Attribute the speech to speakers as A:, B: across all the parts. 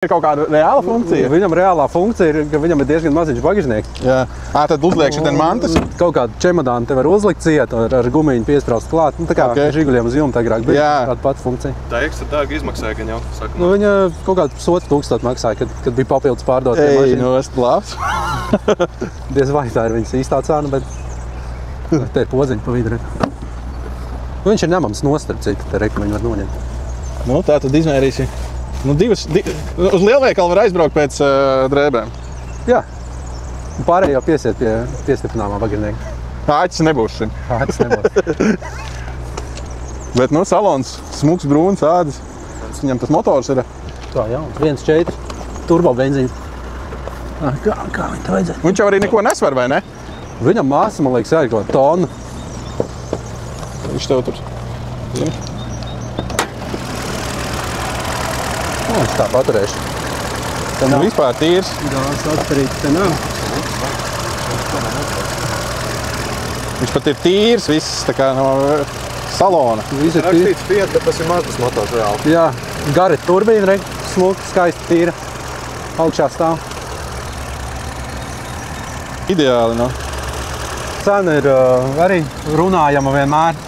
A: Ir kaut kāda reāla funkcija?
B: Viņam reālā funkcija ir, ka viņam ir diezgan maziņš bagažnieks.
A: Jā. Tad uzliek šeit mantas?
B: Kaut kādu čemodānu te var uzlikt ciet, ar gumiņu piespraust klāt. Nu, tā kā žiguļiem uz jumta agrāk bija tāda pati funkcija.
C: Tā ekstra dārga izmaksāja, gan jau, saka.
B: Nu, viņa kaut kādu 1000 maksāja, kad bija papildus pārdot.
A: Ej, nu, es labs.
B: Diez vai tā ir viņas īstā cena, bet te ir poziņa pa vidu. Nu, viņš ir ņemams nostarp citu, te reku viņu var noņemt.
A: Nu, tā tad izmērīsi. Nu, uz lielveikalu var aizbraukt pēc drēbēm.
B: Jā. Pārējo piesiet pie piestiprināmā bagažnieka.
A: Āķis nebūs šim.
B: Āķis nebūs.
A: Bet, nu, salons smuks, brūns, ādas. Viņam tas motors ir.
B: Tā, jā. 1.4 turbo benzīns. Kā viņa tā vajadzēja?
A: Viņš jau arī neko nesver, vai ne?
B: Viņam māsa, man liekas, jāir kaut tonu.
A: Viņš tev tur, zini?
B: Viņš tā paturēšu.
A: Tā nav vispār tīrs.
B: Gāzes atkarīgs te nav.
A: Viņš pat ir tīrs, viss tā kā no salona.
B: Viss ir
C: Rakstīts Fiat, bet tas ir mazs motors reāli.
B: Jā, gari turbīna, smuka, skaisti tīra. Augšā stāv.
A: Ideāli, no.
B: Cena ir arī runājama vienmēr.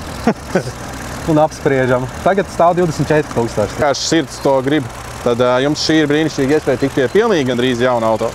B: Un apspriežama. Tagad stāv 24 000.
A: Kā sirds to grib, tad jums šī ir brīnišķīga iespēja tikt pie pilnīgi gandrīz jauna auto.